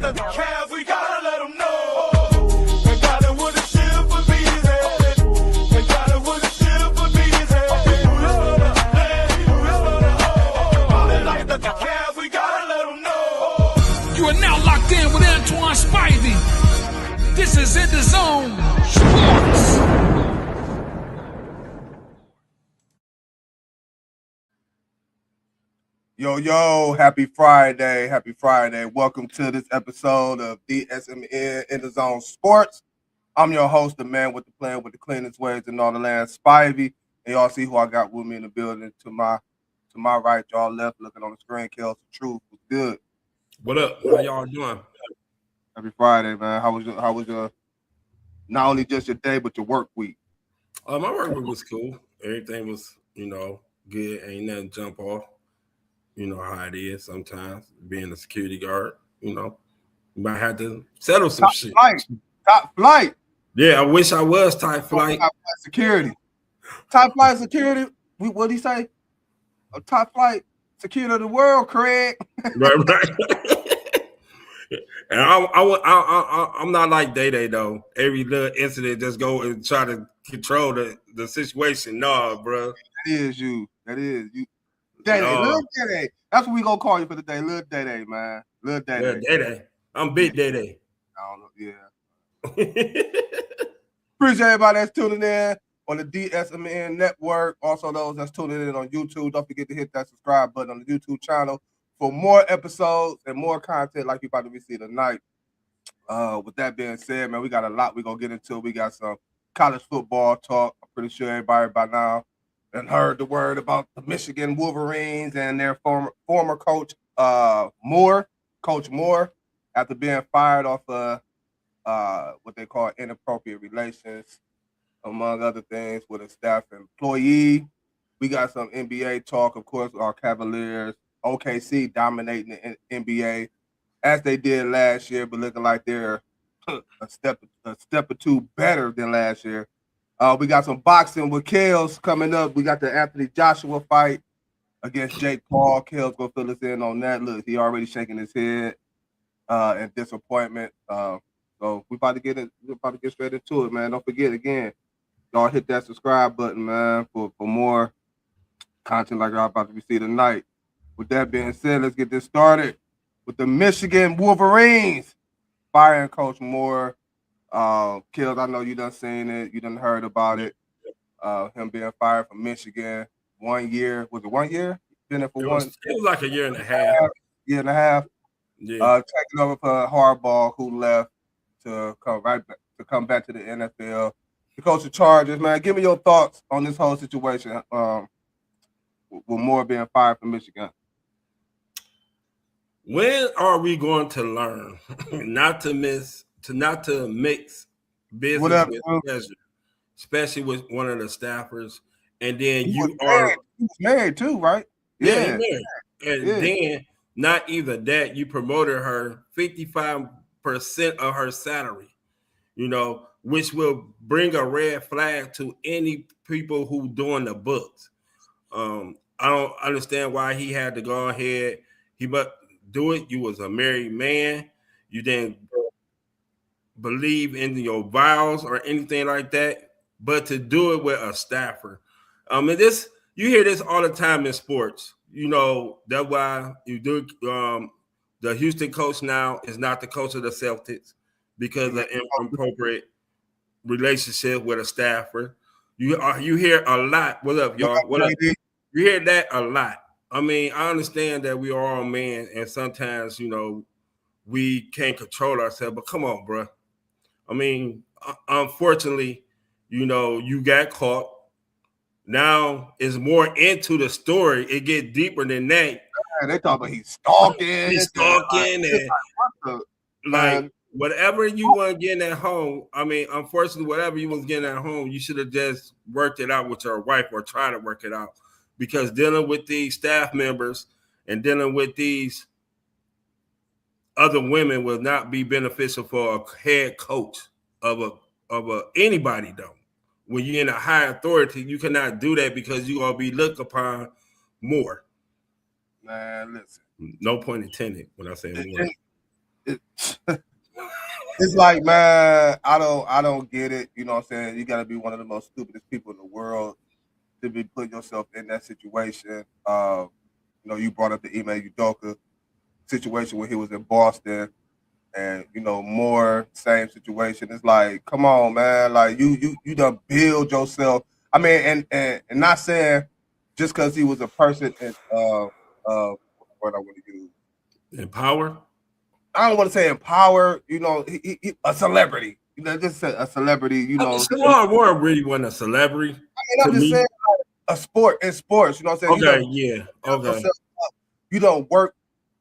like the Cavs, we gotta let them know. We got it with a ship for bees. We got it with a ship for bees. Ballin' like the Cavs, we gotta let them know. You are now locked in with Antoine Spivey. This is EnDaZone Sports. Yo, happy Friday. Welcome to this episode of DSMN EnDaZone Sports. I'm your host, the man with the plan with the cleanest ways in all the land, Spivey. And y'all see who I got with me in the building. To my right, y'all left, looking on the screen, Kels the Truth. Was good. What up? How y'all doing? Happy Friday, man. How was your not only just your day, but your work week? My work week was cool. Everything was, good. Ain't nothing jump off. You know how it is sometimes, being a security guard, you might have to settle some shit. Top flight. Yeah, I wish I was top flight. Top flight security. Top flight security. What did he say? A top flight security of the world, Craig. Right. And I'm not like Day though. Every little incident just go and try to control the situation. No, bro. That is you. Day, little Day. That's what we gonna call you for the day, little Day, man. Little Day. Day. I'm big Day. I don't know. Yeah. Appreciate everybody that's tuning in on the DSMN network. Also, those that's tuning in on YouTube. Don't forget to hit that subscribe button on the YouTube channel for more episodes and more content like you're about to receive tonight. With that being said, man, we got a lot we're gonna get into. We got some college football talk. I'm pretty sure everybody by now and heard the word about the Michigan Wolverines and their former coach, Coach Moore, after being fired off what they call inappropriate relations, among other things, with a staff employee. We got some NBA talk, of course, our Cavaliers, OKC dominating the NBA as they did last year, but looking like they're a step or two better than last year. We got some boxing with Kels coming up. We got the Anthony Joshua fight against Jake Paul. Kels gonna fill us in on that. Look, he already shaking his head in disappointment. So we about to get straight into it, man. Don't forget again, y'all hit that subscribe button, man, for more content like y'all about to receive tonight. With that being said, let's get this started with the Michigan Wolverines firing Coach Moore. Kills, I know you done seen it, you done heard about it. Him being fired from Michigan. 1 year. Was it 1 year? Been there for It was like a year and a half. Year and a half. Yeah. Taking over for Harbaugh, who left to come back to the NFL. The coach of Chargers, man. Give me your thoughts on this whole situation. With Moore being fired from Michigan. When are we going to learn not to mix business with pleasure, especially with one of the staffers? And then he was married too, right? Yeah, he married. And then not even that, you promoted her 55% of her salary, which will bring a red flag to any people who doing the books. I don't understand why he had to go ahead. He must do it. You was a married man. You didn't believe in your vows or anything like that. But to do it with a staffer, you hear this all the time in sports. That's why you do. The Houston coach now is not the coach of the Celtics because of inappropriate relationship with a staffer. You hear a lot. What up, y'all? What up? You hear that a lot. I mean, I understand that we are all men, and sometimes, we can't control ourselves. But come on, bro. I mean, unfortunately, you got caught. Now it's more into the story. It gets deeper than that. Man, they talk about he's stalking. He's stalking and whatever you want getting at home. I mean, unfortunately, whatever you was getting at home, you should have just worked it out with your wife or try to work it out. Because dealing with these staff members and dealing with these other women will not be beneficial for a head coach of anybody though. When you're in a high authority, you cannot do that because you're gonna be looked upon more. Man, listen. No point intended when I say more. It's like, man, I don't get it. You know what I'm saying? You gotta be one of the most stupidest people in the world to be putting yourself in that situation. You brought up the Ime Udoka situation when he was in Boston, and more same situation. It's like, come on, man, like you done build yourself. I mean, and not saying just because he was a person and what's the word I want to use? Empower. I don't want to say empower. He a celebrity. Just a celebrity. Shamar Ward really wasn't a celebrity. I'm just saying a sport in sports. You know what I'm saying? Okay, yeah. Okay. You don't work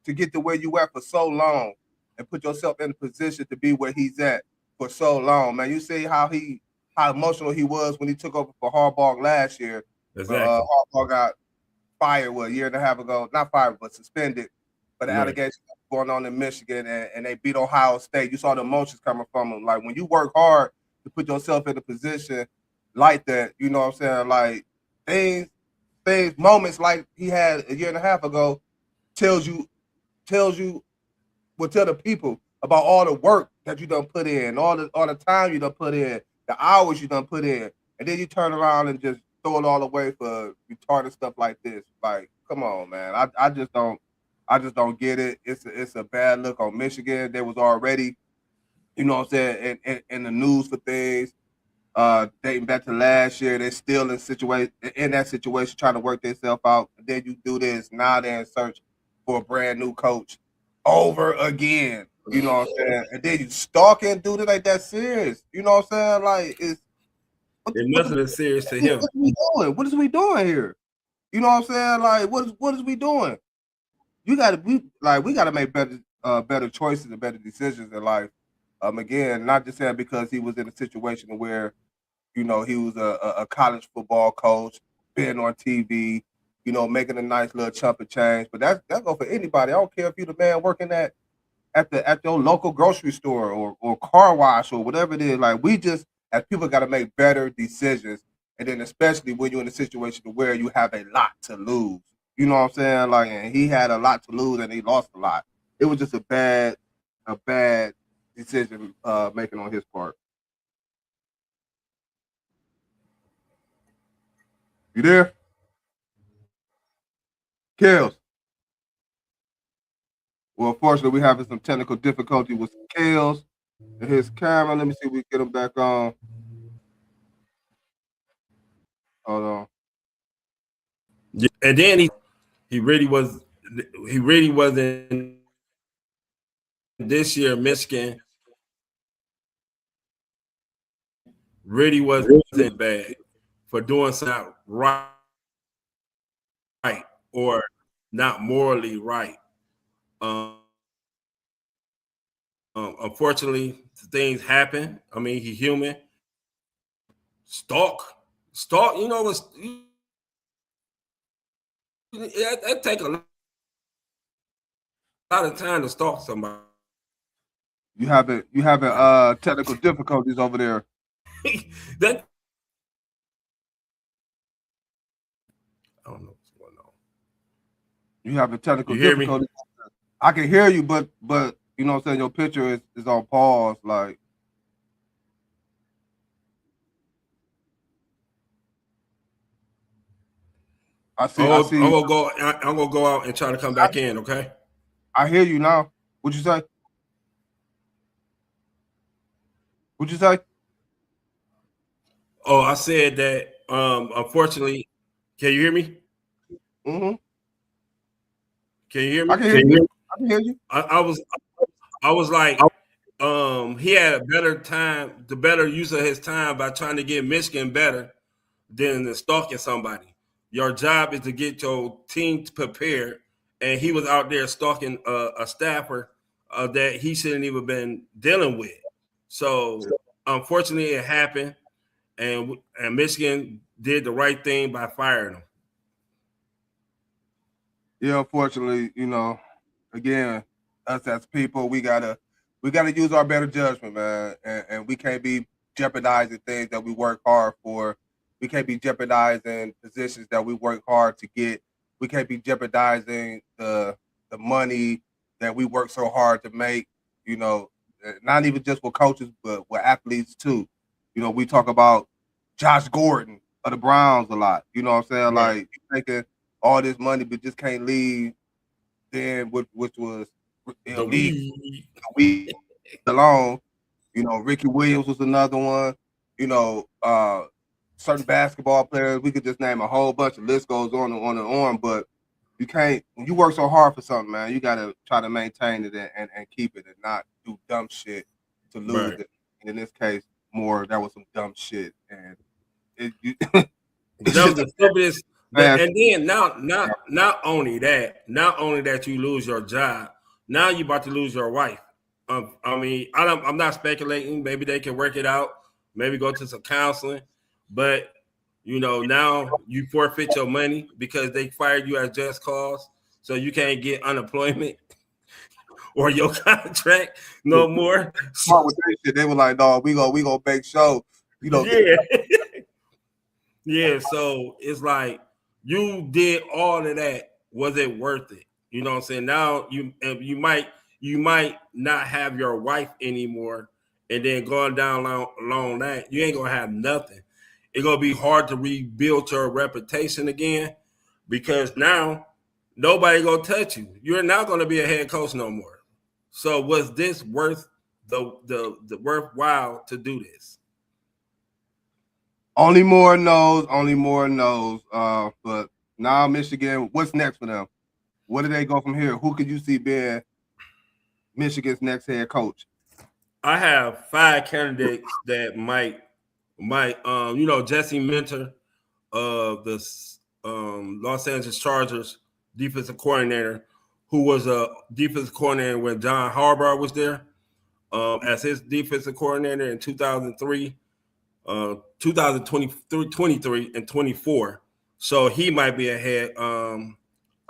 to get to where you at for so long and put yourself in a position to be where he's at for so long, man. You see how emotional he was when he took over for Harbaugh last year. Exactly. Harbaugh got fired a year and a half ago. Not fired, but suspended for the allegations going on in Michigan, and they beat Ohio State. You saw the emotions coming from him. Like, when you work hard to put yourself in a position like that, you know what I'm saying? Like, moments like he had a year and a half ago tells you will tell the people about all the work that you done put in, all the time you done put in, the hours you done put in, and then you turn around and just throw it all away for retarded stuff like this. Like, come on, man. I just don't get it. It's a bad look on Michigan. They was already, you know what I'm saying, in the news for things. Dating back to last year, they're still in that situation trying to work themselves out. And then you do this, now they're in search for a brand new coach over again. You know what I'm saying? And then you stalking, dude, it ain't that serious. You know what I'm saying? Like, it must have been serious to him. What are we doing? What is we doing here? You know what I'm saying? Like, what is we doing? We gotta make better choices and better decisions in life. Again, not just saying because he was in a situation where he was a college football coach, being on TV, making a nice little chunk of change. But that go for anybody. I don't care if you're the man working at your local grocery store or car wash or whatever it is. Like, we just, as people, got to make better decisions. And then especially when you're in a situation where you have a lot to lose. You know what I'm saying? Like, and he had a lot to lose and he lost a lot. It was just a bad decision making on his part. You there? Kels. Well, unfortunately, we're having some technical difficulty with Kels and his camera. Let me see if we can get him back on. Hold on. Yeah, and then he really wasn't this year. Michigan really wasn't bad for doing something right or not morally right. Unfortunately, things happen. I mean, he's human. Stalk. It take a lot of time to stalk somebody. You having technical difficulties over there. That I don't know what's going on. You having technical difficulties. I can hear you, but you know what I'm saying, your picture is on pause. Like, I see. I'm gonna go out and try to come back in. Okay. I hear you now. What'd you say? What'd you say? Oh, I said that. Unfortunately, can you hear me? Mm-hmm. Can you hear me? I can hear you. I can hear you. I was like, he had the better use of his time by trying to get Michigan better than stalking somebody. Your job is to get your team prepared, and he was out there stalking a staffer that he shouldn't even been dealing with. So unfortunately, it happened, and Michigan did the right thing by firing him. Yeah, unfortunately, again, us as people, we gotta use our better judgment, man, and we can't be jeopardizing things that we work hard for. We can't be jeopardizing positions that we work hard to get. We can't be jeopardizing the money that we work so hard to make. You know, not even just with coaches, but with athletes too. You know, we talk about Josh Gordon of the Browns a lot. You know what I'm saying? Right. Like making all this money, but just can't leave. Then which was The leave weed. we alone. You know, Ricky Williams was another one. You know, certain basketball players. We could just name a whole bunch. The list goes on and on and on. But you can't. When you work so hard for something, man, you gotta try to maintain it and keep it and not do dumb shit to lose Right. it. And in this case, more that was some dumb shit. And it, it's That was just the stupidest. Man. But and then not only that you lose your job. Now you about to lose your wife. I mean, I'm not speculating. Maybe they can work it out. Maybe go to some counseling. But you know, now you forfeit your money because they fired you at just cause, so you can't get unemployment or your contract no more. smart with that shit. They were like, "No, we gonna make sure you know." Yeah. Yeah, so it's like you did all of that. Was it worth it? You know what I'm saying? Now you might not have your wife anymore, and then going down along that, you ain't gonna have nothing. It's gonna be hard to rebuild your reputation again because now nobody gonna touch you. You're not gonna be a head coach no more. So was this worth the worthwhile to do this? Only more knows. But now Michigan, what's next for them? Where do they go from here? Who could you see being Michigan's next head coach? I have 5 candidates that might you know, Jesse Minter of the Los Angeles Chargers defensive coordinator, who was a defensive coordinator when John Harbaugh was there as his defensive coordinator in 2003, 2023 and 24. So he might be a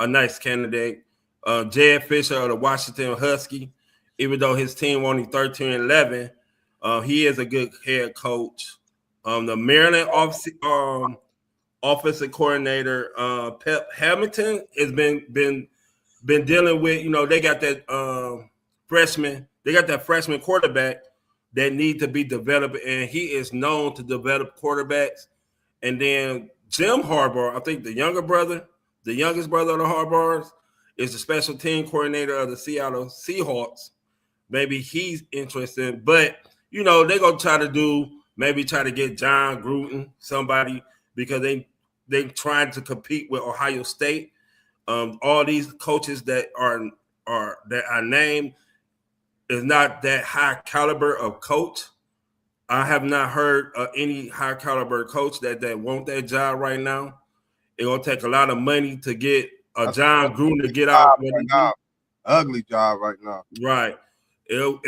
nice candidate. Jed Fisher of the Washington Husky, even though his team only 13-11, he is a good head coach. The Maryland offensive coordinator, Pep Hamilton, has been dealing with, you know, they got that freshman quarterback that need to be developed, and he is known to develop quarterbacks. And then Jim Harbaugh, I think the youngest brother of the Harbaughs, is the special team coordinator of the Seattle Seahawks. Maybe he's interested, but you know, they're gonna try to get John Gruden, somebody, because they trying to compete with Ohio State. All these coaches that are named is not that high caliber of coach. I have not heard any high caliber coach that want that job right now. It's gonna take a lot of money to get John Gruden to get out. Right now. Ugly job right now. Right. It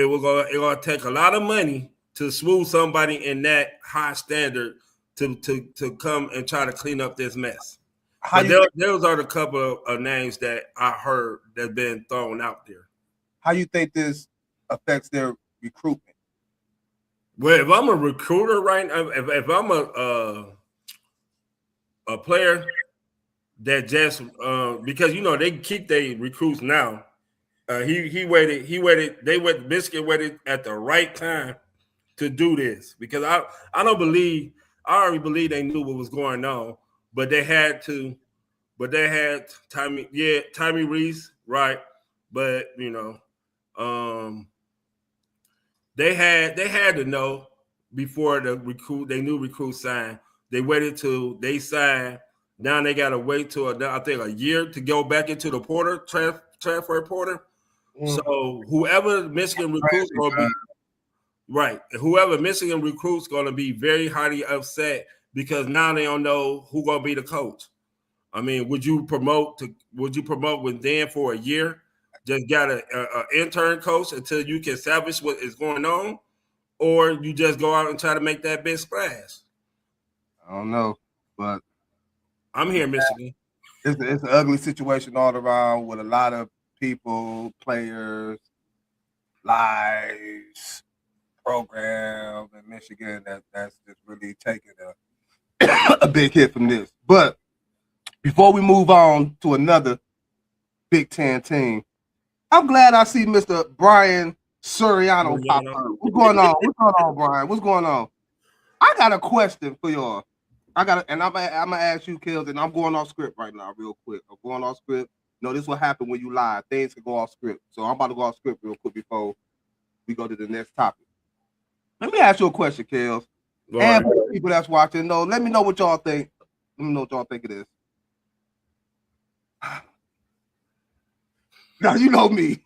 gonna take a lot of money to smooth somebody in that high standard to come and try to clean up this mess. Those are the couple of names that I heard that's been thrown out there. How you think this affects their recruitment? Well, if I'm a recruiter right now, if I'm a player that just because you know they keep their recruits now. Michigan waited at the right time to do this because I already believe they knew what was going on, but they had Tommy Reese, right? But you know, they had to know before they knew recruits signed. They waited till they signed. Now they got to wait till I think a year to go back into the transfer portal. So whoever Michigan recruits going to be right. Whoever Michigan recruits going to be very highly upset because now they don't know who going to be the coach. I mean, would you promote with Dan for a year? Just got an intern coach until you can establish what is going on, or you just go out and try to make that big splash? I don't know, but I'm here, Michigan. It's an ugly situation all around with a lot of people, players, lives, program in Michigan that's just really taking a big hit from this. But before we move on to another Big Ten team, I'm glad I see Mr. Brian Soriano pop up. What's going on? What's going on, Brian? What's going on? I got a question for y'all. I'm gonna ask you, Kills, and I'm going off script right now, real quick. I'm going off script. No, this is what happened when you lie. Things can go off script. So I'm about to go off script real quick before we go to the next topic. Let me ask you a question, Kills. And for the people that's watching, let me know what y'all think. Let me know what y'all think of this. Now you know me.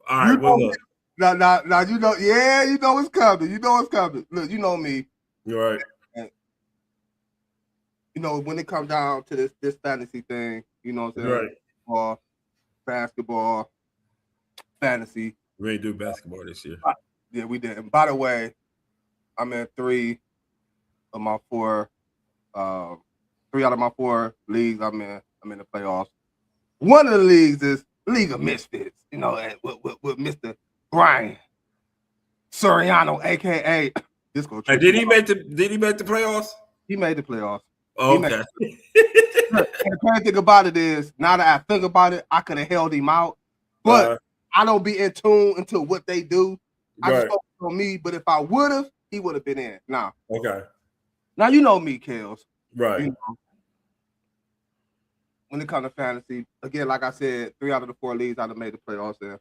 All right, well, look. Now you know, yeah, you know it's coming. You know it's coming. Look, you know me. You're right. And, when it comes down to this fantasy thing, you know what I'm saying? Right. Basketball, fantasy. We ain't do basketball this year. Yeah, we did. And by the way, I'm in 3 out of my 4 leagues. I'm in the playoffs. One of the leagues is League of Misfits, with Mr. Brian Soriano, aka Disco. Hey, did he make the playoffs? He made the playoffs. Oh, okay. And the crazy thing about it is, now that I think about it, I could have held him out, but I don't be in tune into what they do. I just focus on me. But if I would have, he would have been in. Now, okay. Now you know me, Kels. Right. When it comes to fantasy, again, like I said, 3 out of the 4 leagues I'd have made the playoffs there.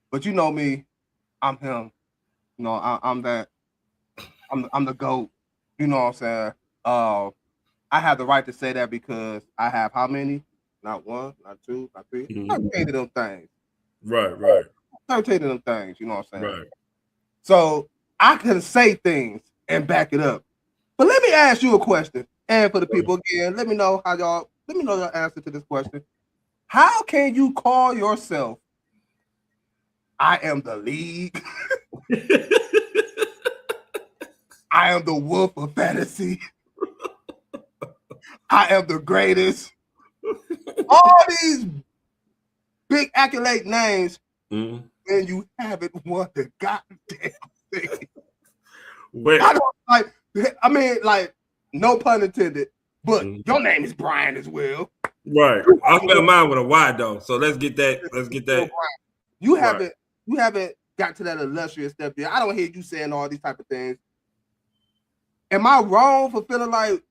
But you know me, I'm him. I'm that. I'm the GOAT. You know what I'm saying? I have the right to say that because I have how many? Not 1, not 2, not 3. 13 of them things. Right. 13 of them things. You know what I'm saying? Right. So I can say things and back it up. But let me ask you a question. And for the people again, let me know your answer to this question. How can you call yourself I am the league? I am the wolf of fantasy. I am the greatest. All these big accolade names, and you haven't won the goddamn thing. No pun intended, but your name is Brian as well. Right. I spell mine with a Y though. So let's get that. You haven't got to that illustrious step yet. I don't hear you saying all these type of things. Am I wrong for feeling like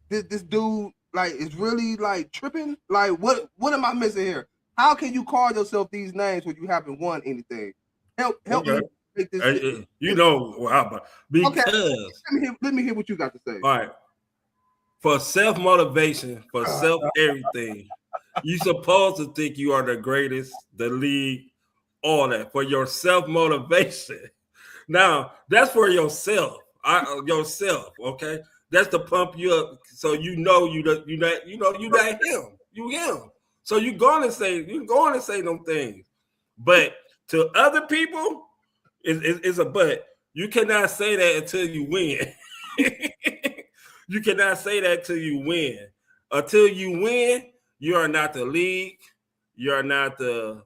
this dude is really tripping? What am I missing here? How can you call yourself these names when you haven't won anything? Help me make this. Because let me hear what you got to say. All right. For self-motivation, for self-everything, you supposed to think you are the greatest, the league, all that. For your self-motivation. Now, that's for yourself. Yourself, okay? That's to pump you up so you not him. You him. So you're going to say them things. But to other people, it's a but. You cannot say that until you win. You cannot say that till you win. Until you win, you are not the league. You are not the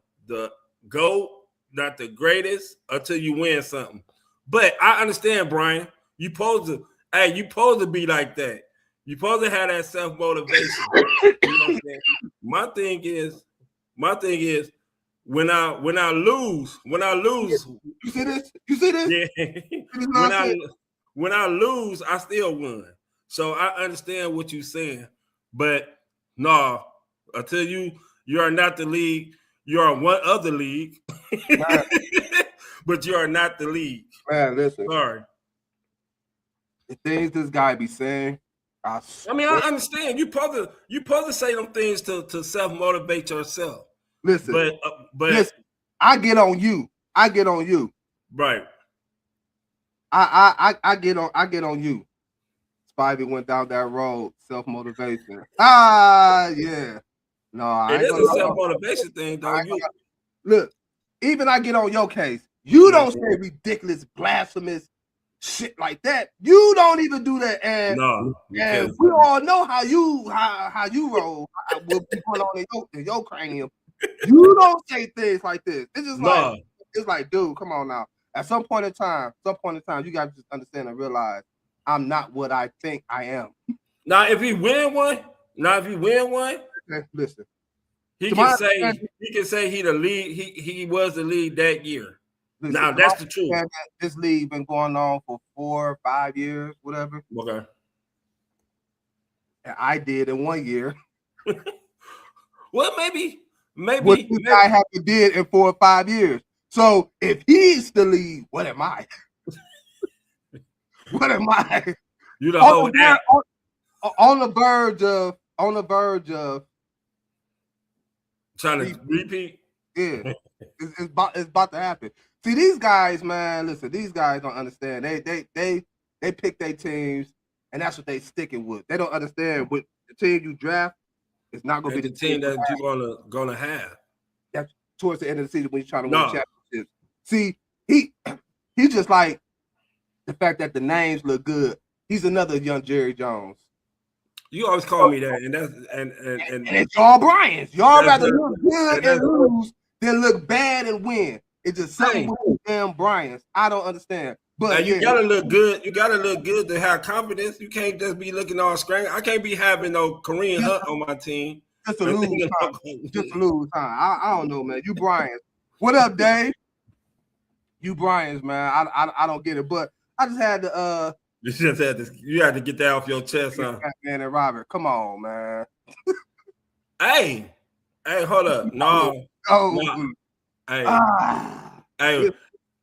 GOAT, not the greatest until you win something. But I understand, Brian. You supposed to be like that. You supposed to have that self-motivation. You know what I'm saying? My thing is when I lose. You see this? Yeah. When I lose, I still won. So I understand what you're saying, but no, until you are not the league, you are one of the league, but you are not the league. Man, listen. Sorry. The things this guy be saying, I understand. You supposed to say them things to self-motivate yourself. Listen, but listen, I get on you. Right. I get on you. Spivey went down that road, self-motivation. Yeah. No, it is a self-motivation thing, though. Look, even I get on your case. You don't say ridiculous, blasphemous shit like that. You don't even do that. And we all know how you roll. What be going on in your cranium. You don't say things like this. It's just it's like, dude, come on now. At some point in time, you got to just understand and realize I'm not what I think I am. Now, if he win one, okay, listen. He can say he the lead. He was the lead that year. Listen, now that's the truth. This league been going on for 4 or 5 years, whatever. Okay. And I did in 1 year. Well, maybe what this guy haven't did in 4 or 5 years. So if he's the lead, what am I? What am I? You the whole on the verge of trying to repeat. Yeah, it's about to happen. See, these guys, man. Listen, these guys don't understand. They pick their teams, and that's what they sticking with. They don't understand what the team you draft is not going to be the team that you're gonna have. That's towards the end of the season when you're trying to win championships. See, he just like the fact that the names look good. He's another young Jerry Jones. You always call me that, and that's and it's y'all Bryans. Y'all rather look good and lose than look bad and win. It's just something with damn Bryans. I don't understand. But you gotta look good. You gotta look good to have confidence. You can't just be looking all scrambling. I can't be having no Kareem Hunt on my team. Just to lose time. Just to lose time. I don't know, man. You Bryans. What up, Dave? You Bryans, man. I don't get it, but I just had to You just had to. You had to get that off your chest, huh? Man and Robert, come on, man. Hey, hold up. No. Hey. Hey.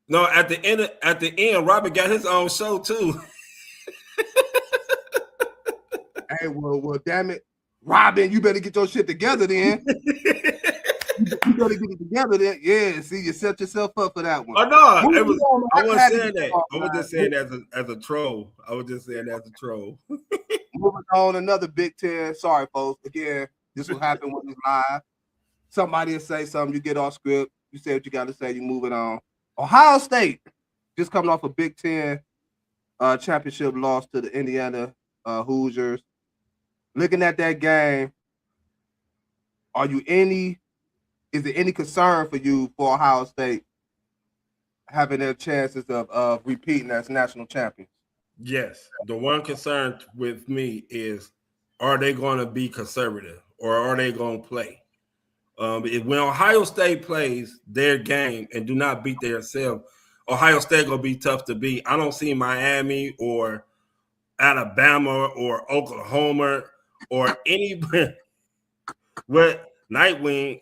No, at the end, Robert got his own show too. Hey, well, damn it, Robin, you better get your shit together then. You better get it together then. Yeah, see, you set yourself up for that one. Oh no, I wasn't saying that. I was just saying that as a troll. I was just saying that as a troll. Moving on, another Big Ten. Sorry, folks. Again, this will happen when it's live. Somebody will say something, you get off script. You say what you got to say. You move it on. Ohio State just coming off a Big Ten championship loss to the Indiana Hoosiers. Looking at that game, is there any concern for you for Ohio State having their chances of repeating as national champions? Yes. The one concern with me is, are they going to be conservative or are they going to play? When Ohio State plays their game and do not beat themselves, Ohio State going to be tough to beat. I don't see Miami or Alabama or Oklahoma or any what Nightwing.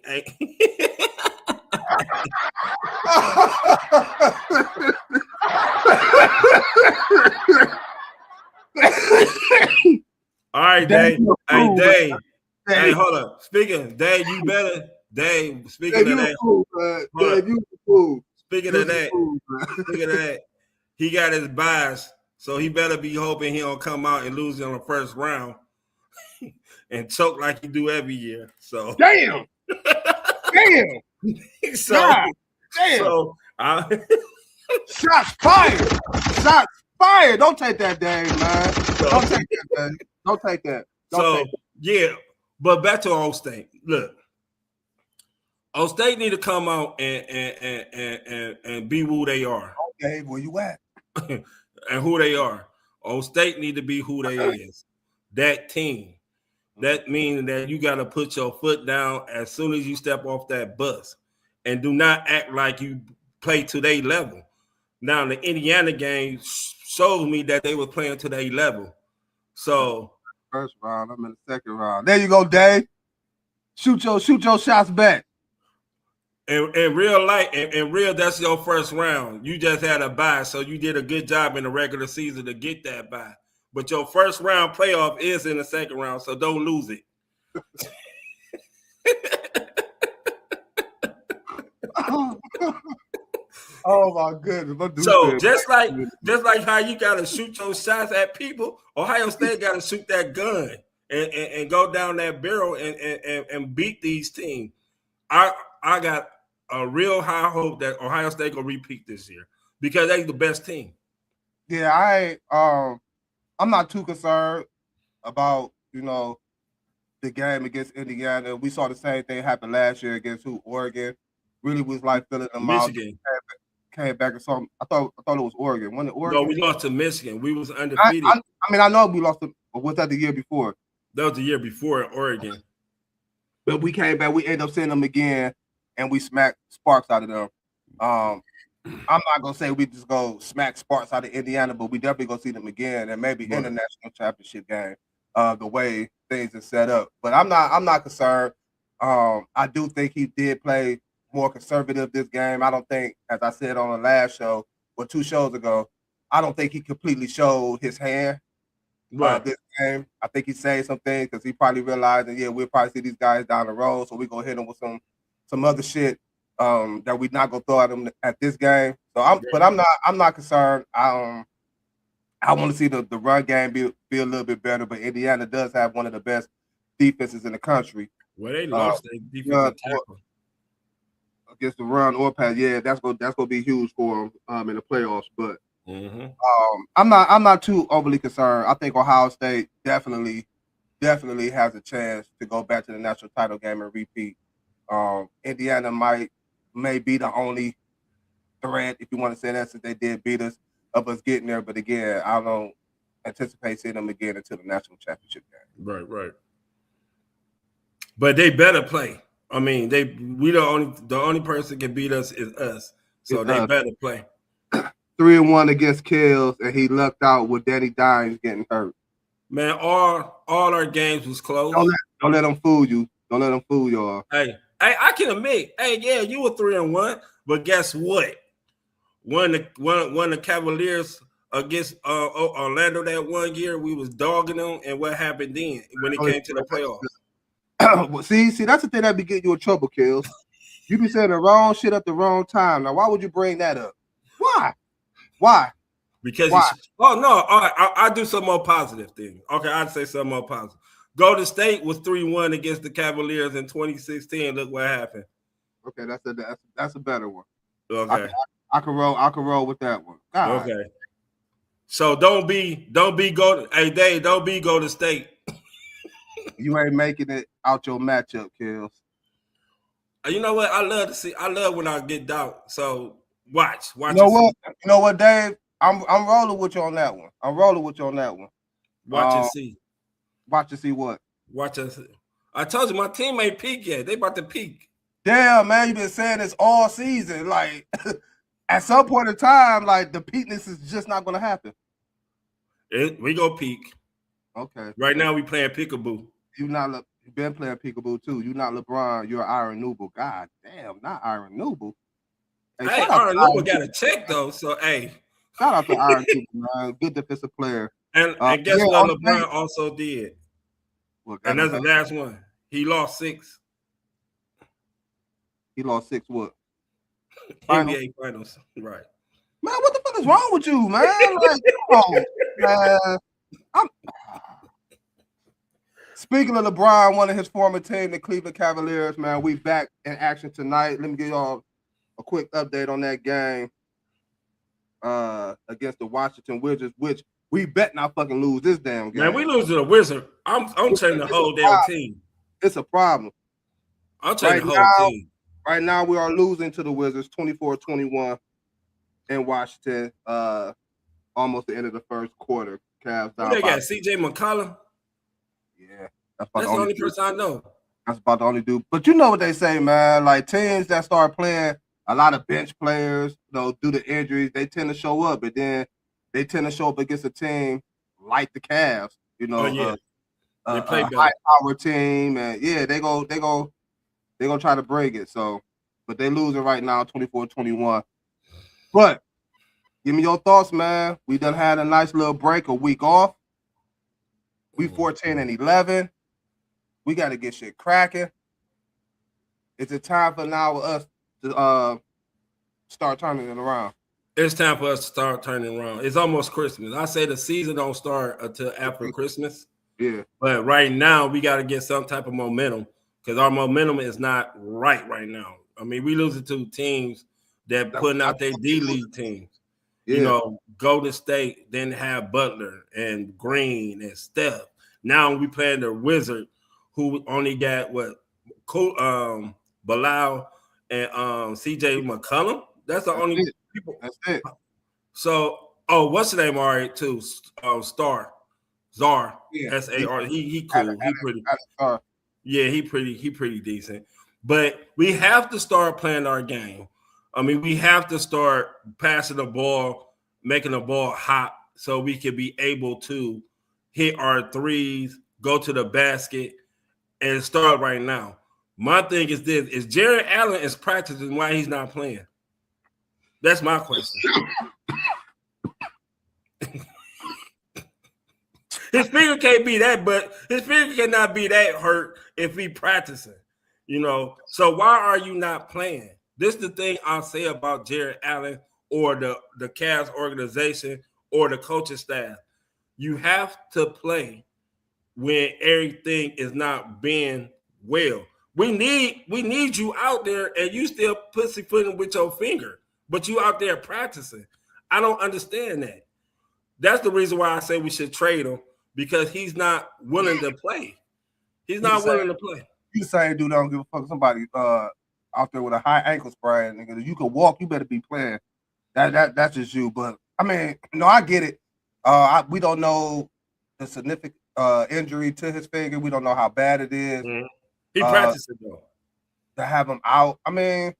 All right, Dave. Hey, Dave. Hey, hold up. Speaking, Dave, you better. Dave, speaking of that. Speaking of that, he got his bias, so he better be hoping he don't come out and lose in the first round and choke like he do every year. So damn. So shots fired. Shots fired. Don't take that, Dave, man. Don't take that, Dave. Don't take that. Yeah, but back to Ohio State. Look, Ohio State need to come out and be who they are. Okay, where you at? And who they are. Ohio State need to be who they is. That team. That means that you got to put your foot down as soon as you step off that bus, and do not act like you play to their level. Now the Indiana game shows me that they were playing to their level. So first round, I'm in the second round. There you go, Dave. Shoot your shots back. In real life, in real, that's your first round. You just had a bye, so you did a good job in the regular season to get that bye. But your first round playoff is in the second round, so don't lose it. Oh my goodness! So just like how you gotta shoot your shots at people, Ohio State gotta shoot that gun and go down that barrel and beat these teams. I got a real high hope that Ohio State gonna repeat this year because they're the best team. Yeah, I'm not too concerned about, the game against Indiana. We saw the same thing happen last year against Oregon. Really was like filling them Michigan. out. Came back and saw. I thought it was Oregon. When Oregon? No, we lost to Michigan. We was undefeated. I know we lost. Was that the year before? That was the year before Oregon. But we came back. We ended up seeing them again, and we smacked Sparks out of them. I'm not gonna say we just go smack Sparks out of Indiana, but we definitely gonna see them again, and maybe in the national championship game. The way things are set up, but I'm not concerned. I do think he did play more conservative this game. I don't think, as I said on the last show or 2 shows ago, I don't think he completely showed his hand. This game, I think he saying some things because he probably realized that we'll probably see these guys down the road, so we gonna hit them with some other shit that we not gonna throw at them at this game. So I'm not concerned. I want to see the run game be a little bit better, but Indiana does have one of the best defenses in the country. Well, they lost their defensive tackle against the run or pass. Yeah, that's gonna be huge for them in the playoffs. But I'm not too overly concerned. I think Ohio State definitely has a chance to go back to the national title game and repeat. Indiana may be the only threat, if you want to say that, since they did beat us, of us getting there. But again, I don't anticipate seeing them again until the national championship game. Right. But they better play. I mean, we the only person can beat us is us. So they better play. 3-1 against Kills, and he lucked out with Danny Dimes getting hurt. Man, all our games was close. Don't let them fool you. Don't let them fool y'all. Hey, I can admit, you were 3-1, but guess what? When the Cavaliers against Orlando that one year, we was dogging them, and what happened then when it came to the playoffs? Well, see, that's the thing that be getting you in trouble, Kills. You be saying the wrong shit at the wrong time. Now, why would you bring that up? Why? Because I do some more positive thing. Okay, I'd say something more positive. Golden State was 3-1 against the Cavaliers in 2016. Look what happened. Okay, that's a better one. Okay, I can roll with that one. God. Okay. So don't be Golden. Hey, Dave, don't be Golden State. You ain't making it out your matchup, Kills. You know what? I love when I get doubt. So watch. You know what, Dave? I'm rolling with you on that one. Watch and see. Watch and see what? Watch and see. I told you my team ain't peaked yet. They about to peak. Damn, man, you've been saying this all season. Like, at some point in time, like, the peakness is just not going to happen. We go peak. Okay. Right now, we playing peekaboo. You've been playing peekaboo, too. You're not LeBron. You're Iron Noble. God damn, not Iron Noble. Hey, Iron Noble got a check, though. So, hey. Shout out to Iron Noble, man. Good defensive player. And guess what LeBron also did? And that's the last one. He lost 6. He lost 6 what? NBA Finals. Right. Man, what the fuck is wrong with you, man? Like, come on, man. Speaking of LeBron, one of his former team, the Cleveland Cavaliers, man, we back in action tonight. Let me give y'all a quick update on that game against the Washington Wizards, which we bet not fucking lose this damn game. Man, we lose to the Wizards. I'm changing the whole damn team. It's a problem. I'm changing the whole team. Right now, we are losing to the Wizards 24-21 in Washington. Almost the end of the first quarter. Cavs down. Who they got? CJ McCollum? Yeah. That's the only person I know. That's about the only dude. But you know what they say, man. Like, teams that start playing a lot of bench players, due to injuries, they tend to show up. But then they tend to show up against a team like the Cavs, they play better. High-power team. And, yeah, they go try to break it. So, but they losing right now 24-21. But give me your thoughts, man. We done had a nice little break, a week off. We 14-11. We got to get shit cracking. Is it time for now us to start turning it around? It's time for us to start turning around. It's almost Christmas. I say the season don't start until after Christmas. Yeah. But right now, we got to get some type of momentum because our momentum is not right now. I mean, we losing to teams that putting out their D-League teams. Yeah. Golden State didn't have Butler and Green and Steph. Now we playing the Wizard, who only got Bilal and CJ McCollum. That's the only people. That's it. So, what's the name? All right, too. Czar. Yeah. S-A-R. He cool. He pretty. Yeah, he pretty decent. But we have to start playing our game. I mean, we have to start passing the ball, making the ball hot so we can be able to hit our threes, go to the basket, and start right now. My thing is this: is Jared Allen is practicing why he's not playing? That's my question. His finger can't be that, but his finger cannot be that hurt if he practicing. You know, so why are you not playing? This is the thing I'll say about Jared Allen or the Cavs organization or the coaching staff. You have to play when everything is not being well. We need you out there, and you still pussyfooting with your finger, but you out there practicing. I don't understand that. That's the reason why I say we should trade him, because he's not willing to play. He's not willing to play. You the same dude that don't give a fuck somebody out there with a high ankle sprain, nigga. If you can walk, you better be playing. That's just you. But I mean, no, I get it. We don't know the significant injury to his finger. We don't know how bad it is. Mm-hmm. He practices though. To have him out. I mean,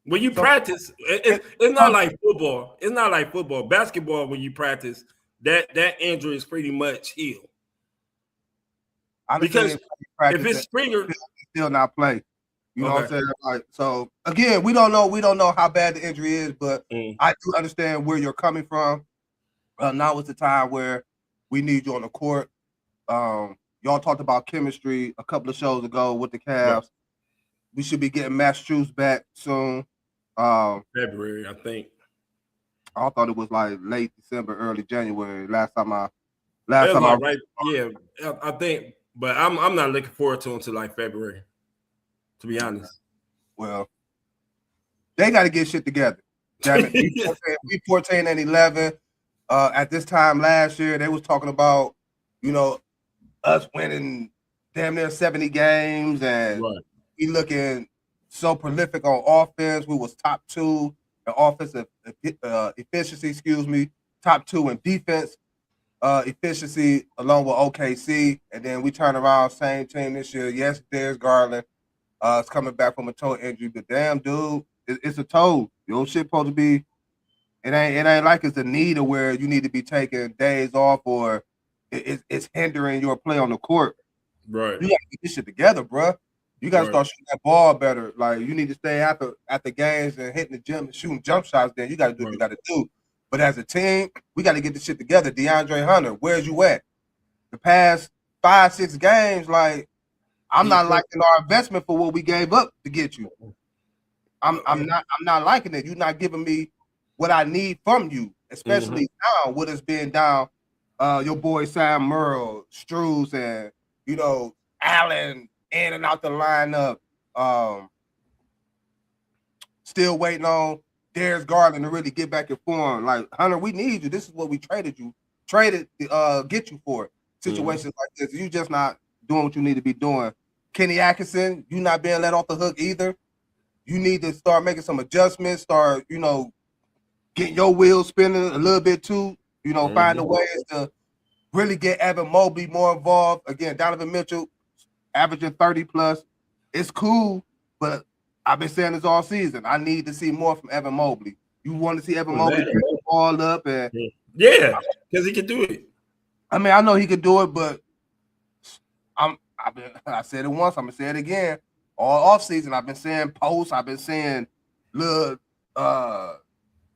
when you practice, it's not like football. It's not like football. Basketball, when you practice, that injury is pretty much healed. Because if it's finger, still not play. You know what I'm saying? Like, so again, we don't know how bad the injury is, but I do understand where you're coming from. Now is the time where we need you on the court. Y'all talked about chemistry a couple of shows ago with the Cavs. Right. We should be getting Matt Strus back soon. February, I think. I thought it was like late December, early January. Last time I right. Yeah, I think, but I'm not looking forward to until like February, to be honest. Well, they got to get shit together. Damn it. We 14 and 11. At this time last year, they was talking about, you know, us winning damn near 70 games, and we looking so prolific on offense. We was top 2 in offensive efficiency, top 2 in defense efficiency, along with OKC. And then we turn around, same team this year. Yes, there's Garland. It's coming back from a toe injury, but damn, dude, it's a toe. Your shit supposed to be. It ain't like it's a need of where you need to be taking days off or it's hindering your play on the court. Right. You got to get this shit together, bro. You got to start shooting that ball better. Like, you need to stay after games and hitting the gym and shooting jump shots. Then you got to do what you got to do. But as a team, we got to get this shit together. DeAndre Hunter, where's you at? The past 5-6 games, like, I'm not liking our investment for what we gave up to get you. I'm not liking it. You're not giving me what I need from you, especially now with us being down. Your boy Sam Merle, Strus, and you know Allen in and out the lineup. Still waiting on Darius Garland to really get back in form. Like, Hunter, we need you. This is what we traded get you for. Situations like this, you just not doing what you need to be doing. Kenny Atkinson, you not being let off the hook either. You need to start making some adjustments. Start, you know, getting your wheels spinning a little bit too. You know, find a way to really get Evan Mobley more involved. Again, Donovan Mitchell averaging 30 plus. It's cool, but I've been saying this all season. I need to see more from Evan Mobley. You want to see Evan Mobley pick the ball up and because he can do it. I mean, I know he could do it, but I said it once. I'm gonna say it again. All offseason, I've been saying posts. I've been saying little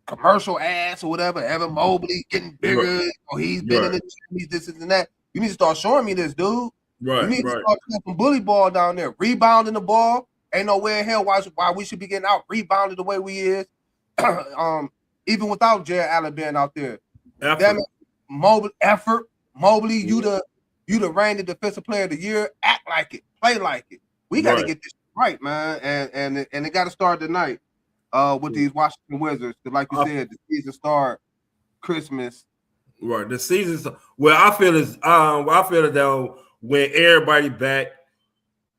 commercial ads or whatever. Evan Mobley getting bigger, or he's been in the gym, he's this and that. You need to start showing me this, dude. Right. You need to start playing some bully ball down there, rebounding the ball. Ain't no way in hell why we should be getting out rebounded the way we is. Even without Jared Allen being out there. Damn it, Mobley, you the reigning defensive player of the year. Act like it, play like it. We got to get this right, man, and it got to start tonight with these Washington Wizards. Like you said, the season start Christmas. Right, the season's I feel it though when everybody back.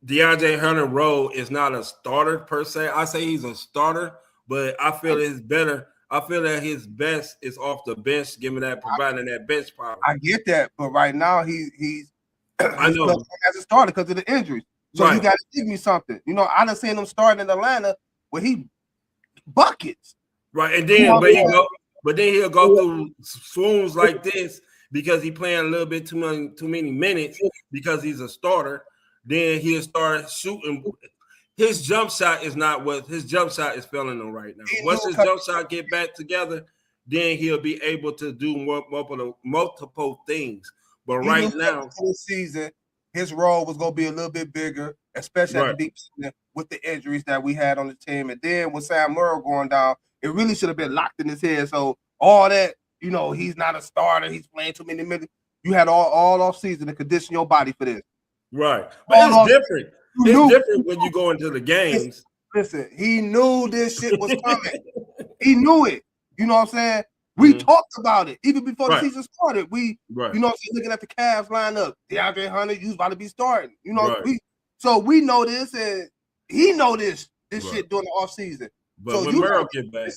DeAndre Hunter role is not a starter per se. I say he's a starter, but I feel it's better. I feel that his best is off the bench, providing that bench power. I get that, but right now he's I know as a starter because of the injuries. So you got to give me something. You know, I done seen him starting in Atlanta where he buckets. Right, and then but then he'll go through swoons like this because he playing a little bit too many minutes because he's a starter. Then he'll start shooting. His jump shot is failing him right now. Once his jump shot get back together, then he'll be able to do multiple things. But right now, this season, his role was going to be a little bit bigger, especially at the deep season with the injuries that we had on the team. And then with Sam Merrill going down, it really should have been locked in his head. So all that, you know, he's not a starter. He's playing too many minutes. You had all off season to condition your body for this. Right. But it's different. It's different when you go into the games. Listen, he knew this shit was coming. He knew it. You know what I'm saying? We talked about it even before the season started. You know what I'm saying, looking at the Cavs lineup, DeAndre Hunter, you was about to be starting. You know, we know this, and he know this shit during the off season. But so when Merrill get back,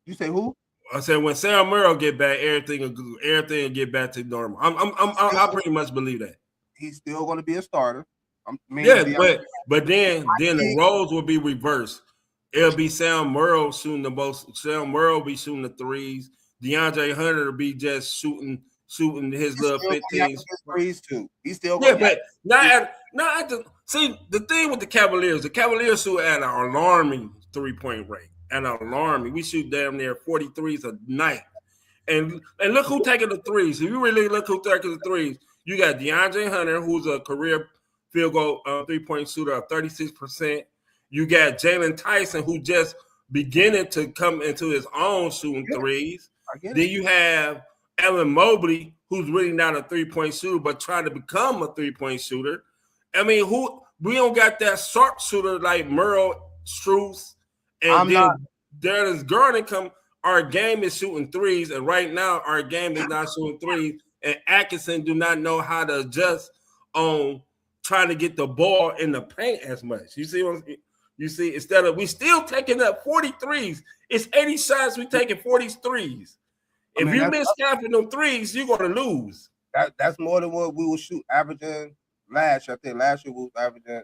you say who? I said when Sam Merrill get back, everything will get back to normal. I pretty much believe that he's still going to be a starter. But then the roles will be reversed. It'll be Sam Merrill shooting the most. Sam Merrill will be shooting the threes. DeAndre Hunter will be just shooting his little 15s. Threes too. He's still but see the thing with the Cavaliers shoot at an alarming 3-point rate. We shoot damn near 43s a night. And look who taking the threes. If you really look who taking the threes, you got DeAndre Hunter, who's a career field goal 3-point shooter of 36%. You got Jalen Tyson, who just beginning to come into his own shooting threes. Then you have Evan Mobley, who's really not a 3-point shooter, but trying to become a 3-point shooter. I mean, we don't got that sharp shooter like Merle, Strus, and Darius Garland our game is shooting threes, and right now our game is not shooting threes, and Atkinson do not know how to adjust on trying to get the ball in the paint as much. You see, instead of we still taking up 43s, it's 80 shots, we taking 43s. If you miss half of them threes, you're gonna lose. That's more than what we will shoot averaging last year. I think last year we was averaging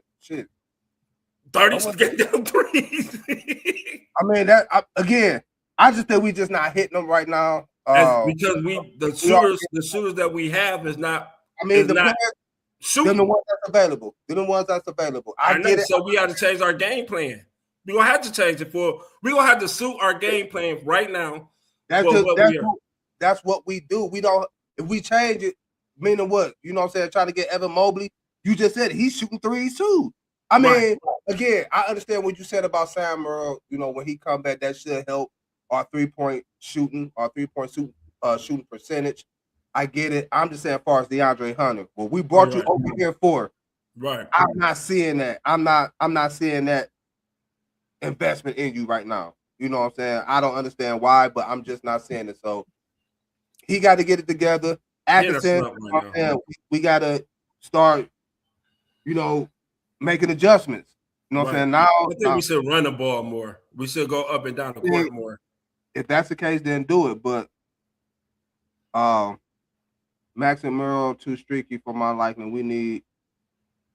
30 them threes. I mean I just think we just not hitting them right now. Because the shooters that we have is not. I mean, they're the ones that's available. They're the ones that's available. I get it. So we have to change our game plan. We're gonna have to change it we're gonna have to suit our game plan right now. That's what we do. We don't if we change it, meaning what? You know what I'm saying? Trying to get Evan Mobley. You just said he's shooting threes too. I mean, again, I understand what you said about Sam Merrill. You know, when he come back, that should help our 3-point shooting, shooting percentage. I get it. I'm just saying, as far as DeAndre Hunter, what we brought you over here for, I'm not seeing that. I'm not seeing that investment in you right now. You know what I'm saying? I don't understand why, but I'm just not seeing it. So he got to get it together. Atkinson, we got to start, making adjustments. You know what I'm saying? Now, I think we should run the ball more. We should go up and down the court more. If that's the case, then do it. But Max and Merrill too streaky for my liking. We need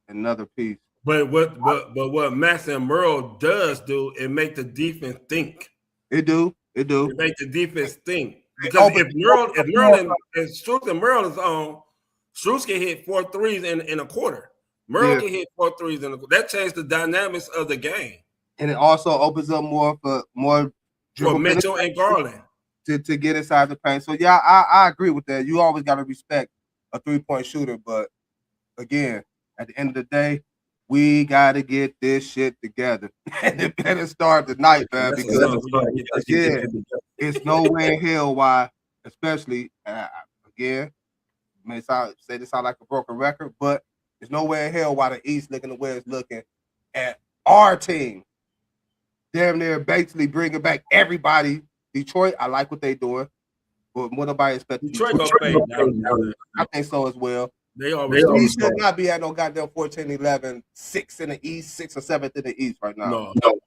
another piece. But what Max and Merrill does do, it make the defense think. It do. It make the defense think. Because if Merrill and Strus and Merrill is on, Strus can hit 4 threes in a quarter. Merrill can hit 4 threes in a quarter. That changed the dynamics of the game. And it also opens up more for Mitchell and Garland to get inside the paint. So yeah, I agree with that. You always got to respect a 3-point shooter, but again, at the end of the day, we got to get this shit together, and it better start tonight, man. Because it's no way in hell why, especially again, may sound like a broken record, but there's no way in hell why the East looking the way it's looking at our team. Damn near basically bringing back everybody. Detroit, I like what they're doing, but what nobody expecting. Detroit gonna fade down. I think so as well. They always should not be at no goddamn 14-11, 6th in the East, 6th or 7th in the East right now. No.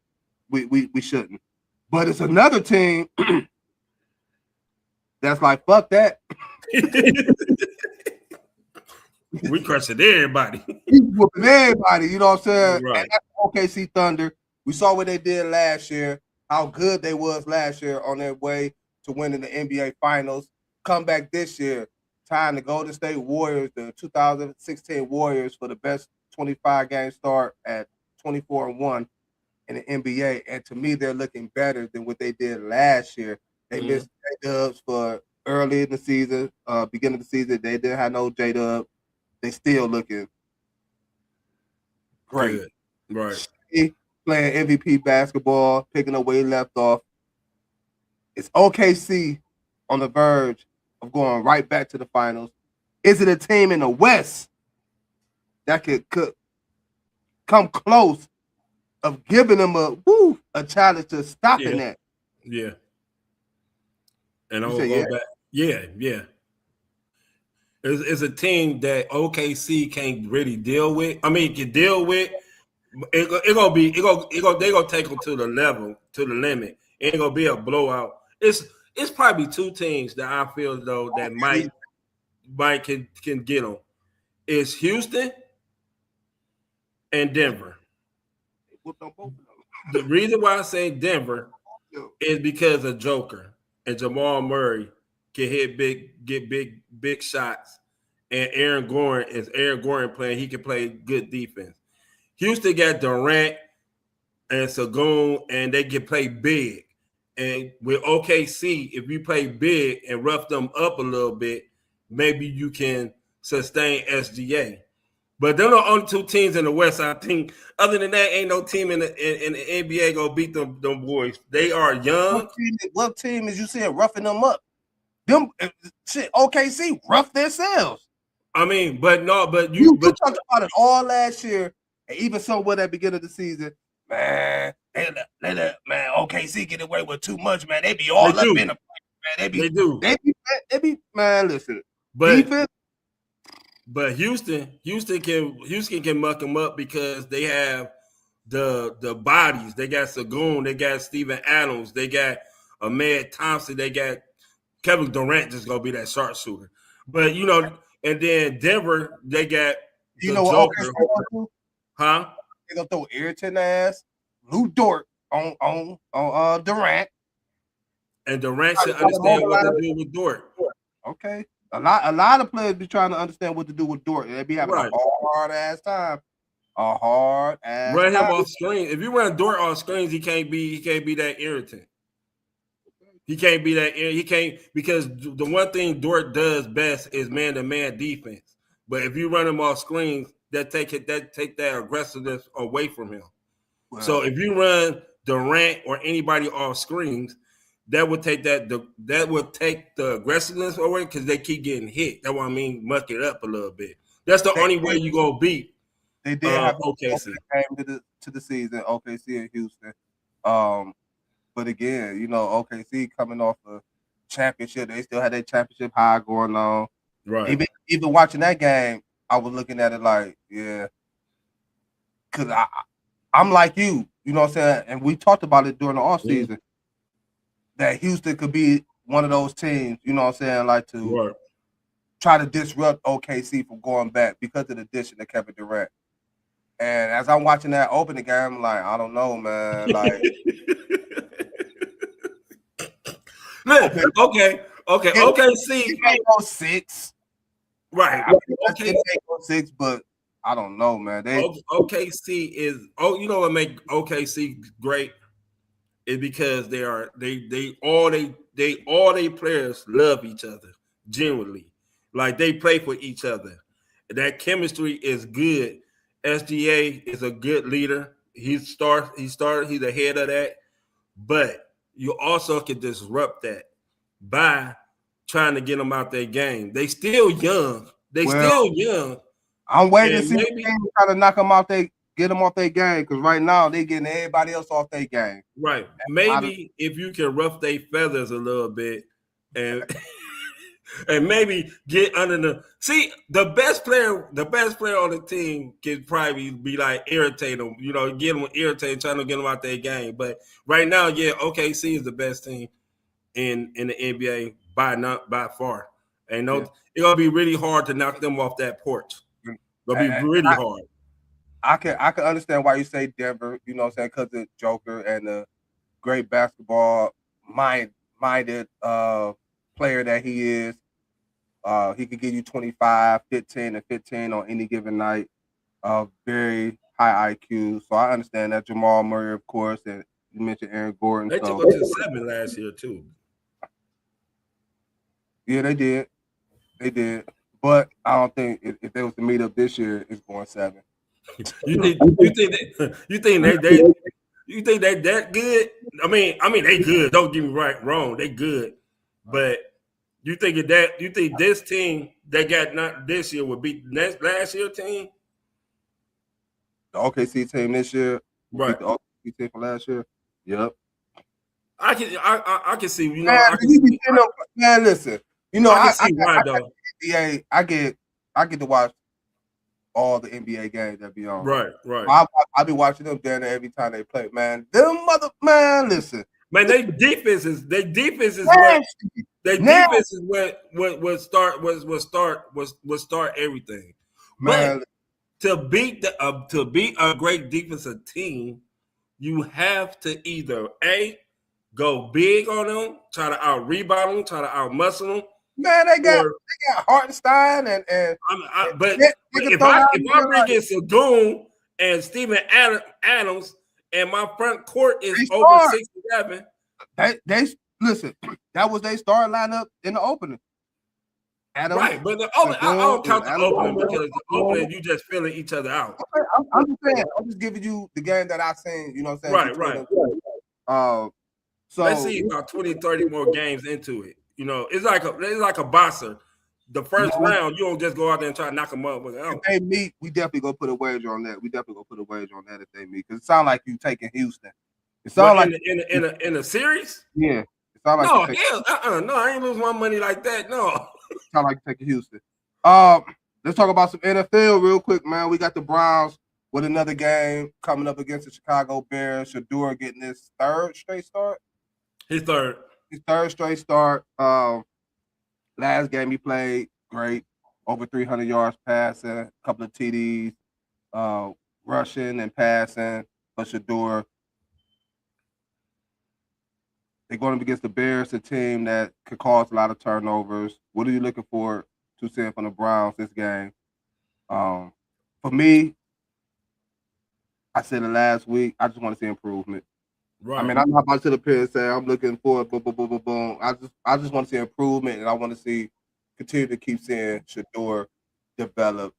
We shouldn't. But it's another team that's like, fuck that. We crushing everybody. He's whooping everybody, you know what I'm saying? Right. And that's OKC Thunder. We saw what they did last year, how good they was last year on their way to winning the NBA Finals. Come back this year, time to Golden State Warriors, the 2016 Warriors, for the best 25-game start at 24-1 in the NBA. And to me, they're looking better than what they did last year. They missed J-Dubs for early in the season, beginning of the season. They didn't have no J-Dub. They still looking great. Good. Right. Playing MVP basketball, picking up where he left off. It's OKC on the verge of going right back to the finals. Is it a team in the West that could come close of giving them a challenge to stopping that? Yeah. And I'll say go yeah? back. Yeah. It's a team that OKC can't really deal with. I mean, can deal with. They gonna take them to the level, to the limit. It ain't gonna be a blowout. It's probably two teams that I feel though that might can get them. It's Houston and Denver. The reason why I say Denver is because of Joker and Jamal Murray can get big shots, and Aaron Gordon playing. He can play good defense. Houston got Durant and Sagoon, and they can play big. And with OKC, if you play big and rough them up a little bit, maybe you can sustain SGA. But they're the only two teams in the West, I think. Other than that, ain't no team in the NBA gonna beat them boys. They are young. What team is you saying roughing them up? Them shit, OKC rough themselves. I mean, but you talked about it all last year, and even somewhat at the beginning of the season. Man, man, OKC get away with too much, man. They be all up in the man. They be man, listen. Defense. But Houston can muck them up because they have the bodies. They got Sagoon, they got Steven Adams, they got Ahmed Thompson, they got Kevin Durant just gonna be that sharpshooter. But and then Denver, they got what Joker. Huh? They gonna throw Ayrton ass, Lou Dort on Durant. And Durant should understand what to do with Dort. Okay. A lot of players be trying to understand what to do with Dort. They be having a hard ass time. Run him off screen. If you run Dort off screens, he can't be that irritant. He can't be that. He can't, because the one thing Dort does best is man-to-man defense. But if you run him off screens, that take that aggressiveness away from him. Wow. So if you run Durant or anybody off screens, that would take the aggressiveness away because they keep getting hit. That's what I mean, muck it up a little bit. That's the only way you gonna beat. They did have OKC to the season, OKC and Houston. But again, OKC coming off a championship, they still had that championship high going on. Right. Even watching that game, I was looking at it like, yeah, because I'm like you know what I'm saying, and we talked about it during the offseason. That Houston could be one of those teams, you know what I'm saying, like to try to disrupt OKC from going back because of the addition of Kevin Durant. And as I'm watching that opening game, I'm like, I don't know, man. Like, okay. OKC may go 6, right? Okay, may go 6, but I don't know, man. OKC is what make OKC great is because all they players love each other genuinely, like they play for each other. That chemistry is good. SGA is a good leader. He's the head of that, but you also can disrupt that by trying to get them out their game. They still young. I'm waiting to see if they try to knock them out. Get them off their game, because right now they getting everybody else off their game. Right. Maybe if you can rough their feathers a little bit and and maybe get under the best player on the team can probably be like irritate them, get them irritated, trying to get them out their game. But right now, OKC is the best team in the NBA by far. And it's gonna be really hard to knock them off that porch. Gonna be really hard. I can understand why you say Denver, you know what I'm saying, because of Joker and the great basketball minded player that he is. He could give you 25, 15, and 15 on any given night. Very high IQ. So I understand that. Jamal Murray, of course, and you mentioned Aaron Gordon. They took him to 7 last year too. Yeah, they did. They did. But I don't think if they was to meet up this year, it's going 7. You think they that good? I mean they good. Don't get me wrong. They good, but you think this team they got not this year would beat last year team? The OKC team this year, right? The OKC team from last year. Yep. I can see. You know, man, listen. You know, I can see why though. NBA, I get to watch all the NBA games that be on. Right. I be watching them down there every time they play. Man, listen. Man, their defense is what start everything. Man, but to beat a great defensive team, you have to either go big on them, try to out rebound them, try to out muscle them. Man, they got Hartenstein and but if I bring in Sagoon and Steven Adams and my front court is over 6'11", they listen. That was their starting lineup in the opening. Adams, right, but I don't count the opening because the opening you just filling each other out. Okay, I'm just saying. I'm just giving you the game that I've seen. You know what I'm saying? Right. So let's see about 20, 30 more games into it. You know, it's like a boxer. The first round, you don't just go out there and try to knock them up. If they meet, we definitely go put a wager on that. If they meet, because it sounds like you taking Houston. It sounds like in a series. Yeah, it sounds like no, I ain't lose my money like that. No, it sounds like you taking Houston. Let's talk about some NFL real quick, man. We got the Browns with another game coming up against the Chicago Bears. Shador getting his third straight start. His third straight start. Last game he played great, over 300 yards passing, a couple of TDs, rushing and passing for Shador. They're going up against the Bears, a team that could cause a lot of turnovers. What are you looking for to see from the Browns this game? For me, I said it last week, I just want to see improvement. Right. I mean, I'm not about to sit up here and say I'm looking for boom, boom, boom, boom, boom. I just want to see improvement, and I want to continue to keep seeing Shador develop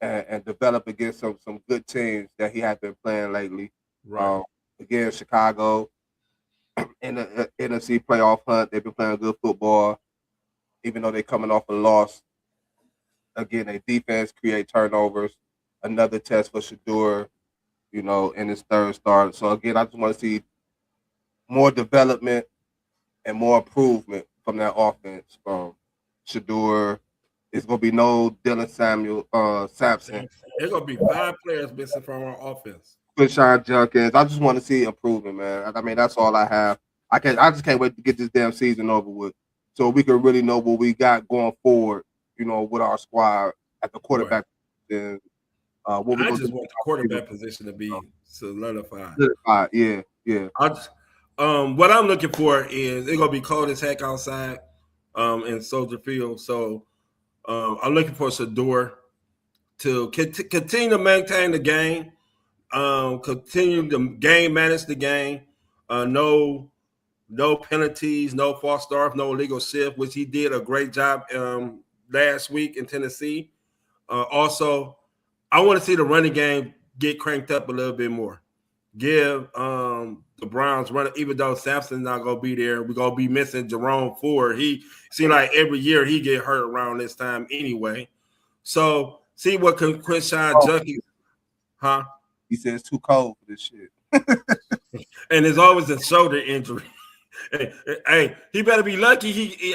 and develop against some good teams that he has been playing lately. Right. Again, Chicago in the NFC playoff hunt, they've been playing good football, even though they're coming off a loss. Again, their defense create turnovers. Another test for Shador, you know, in his third start. So again, I just want to see more development and more improvement from that offense. Shador, it's gonna be no Dylan Sampson. There's gonna be 5 players missing from our offense. Quinshon Judkins. I just want to see improvement, man. I mean, that's all I have. I just can't wait to get this damn season over with, so we can really know what we got going forward. You know, with our squad at the quarterback. Right. I just want the quarterback position to be solidified. Yeah. What I'm looking for is it's gonna be cold as heck outside in Soldier Field. So I'm looking for Shador to continue to maintain the game, continue to manage the game. No penalties, no false start, no illegal shift, which he did a great job last week in Tennessee. Also, I want to see the running game get cranked up a little bit more. Give the Browns running, even though Sampson's not gonna be there, we're gonna be missing Jerome Ford. He seems like every year he get hurt around this time anyway. So see what Quinshon Judkins, huh? He says it's too cold for this shit. And there's always a shoulder injury. Hey, he better be lucky he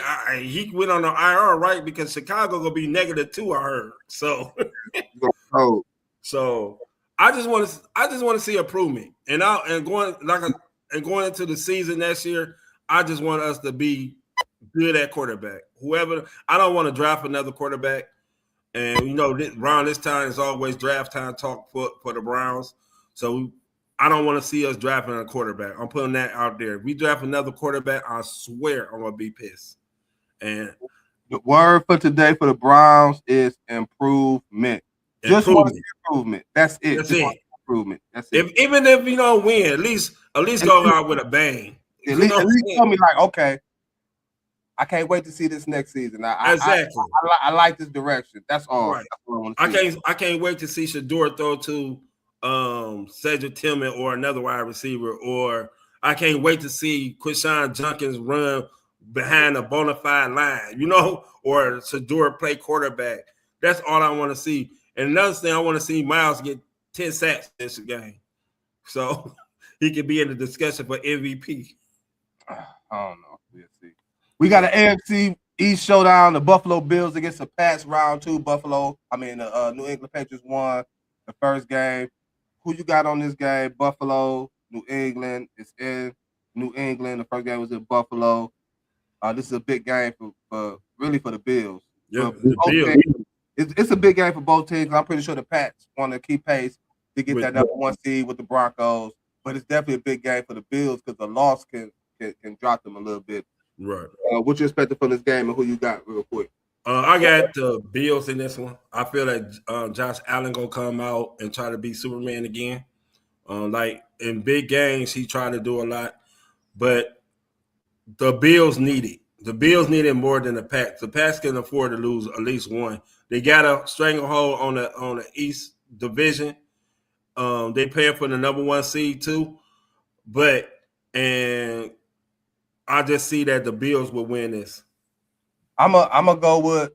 went on the IR, right? Because Chicago gonna be -2, I heard. So so I just want to see improvement, and going into the season next year, I just want us to be good at quarterback. Whoever, I don't want to draft another quarterback. And around this time is always draft time talk for the Browns. So I don't want to see us drafting a quarterback. I'm putting that out there. If we draft another quarterback, I swear I'm gonna be pissed. And the word for today for the Browns is improvement. Just want to see improvement. That's it. That's it. Improvement. That's it. Even if you don't win, at least go out with a bang. At least tell me like, okay, I can't wait to see this next season. Exactly. I like this direction. That's all. Right. That's what I want to see. I can't wait to see Shador throw to Cedric Tillman or another wide receiver, or I can't wait to see Quinshon Judkins run behind a bona fide line, or Shador play quarterback. That's all I want to see. And another thing, I want to see Miles get 10 sacks this game, so he could be in the discussion for MVP. I don't know. We'll see. We got an AFC East showdown. The Buffalo Bills against the Pats, round 2. The New England Patriots won the first game. Who you got on this game? Buffalo, New England. It's in New England. The first game was in Buffalo. This is a big game for the Bills. Yeah, the Bills. It's a big game for both teams. I'm pretty sure the Pats want to keep pace to get that number 1 seed with the Broncos, but it's definitely a big game for the Bills because the loss can drop them a little bit. Right. What you expecting from this game and who you got real quick? I got the Bills in this one. I feel like Josh Allen gonna come out and try to be Superman again. Like in big games, he tried to do a lot, but the Bills need it. The Bills need it more than the Pats. The Pats can afford to lose at least one. They got a stranglehold on the East Division. They paying for the number 1 seed too, and I just see that the Bills will win this. I'm gonna go with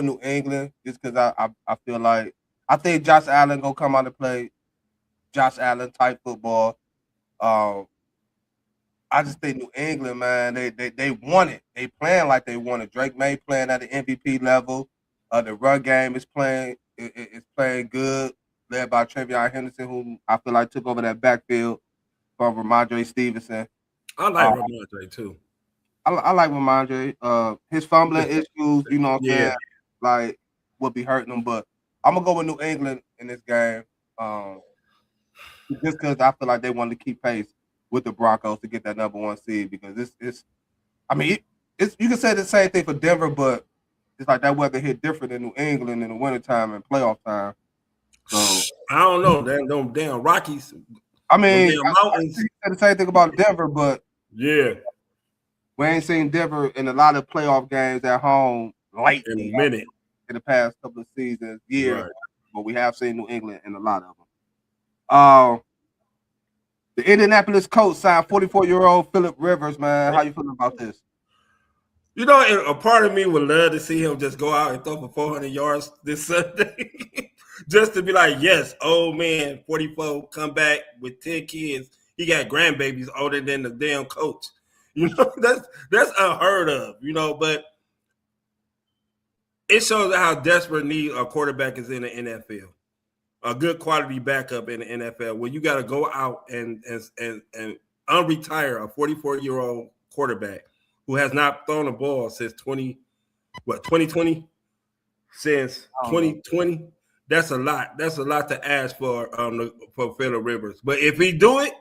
New England just because I feel like I think Josh Allen gonna come out and play Josh Allen type football. I just think New England, man, they want it. They playing like they want it. Drake May playing at the MVP level. The run game is playing good, led by Trevion Henderson, who I feel like took over that backfield from Ramondre Stevenson. I like Ramondre too. I like Ramondre. His fumbling issues, you know what I'm saying, like would be hurting him. But I'm gonna go with New England in this game, just because I feel like they want to keep pace with the Broncos to get that number 1 seed. Because you can say the same thing for Denver, but it's like that weather hit different in New England in the wintertime and playoff time. So I don't know. Them damn Rockies. I said the same thing about Denver, but yeah, we ain't seen Denver in a lot of playoff games at home lately. In a minute. In the past couple of seasons, years, right. But we have seen New England in a lot of them. The Indianapolis Colts signed 44-year-old Phillip Rivers, man. How you feeling about this? A part of me would love to see him just go out and throw for 400 yards this Sunday. Just to be like, yes, old man, 44, come back with 10 kids. He got grandbabies older than the damn coach. That's unheard of, but it shows how desperate need a quarterback is in the NFL. A good quality backup in the NFL where you got to go out and unretire a 44-year-old quarterback who has not thrown a ball since 2020? Since 2020. That's a lot. That's a lot to ask for Phillip Rivers. But if he do it,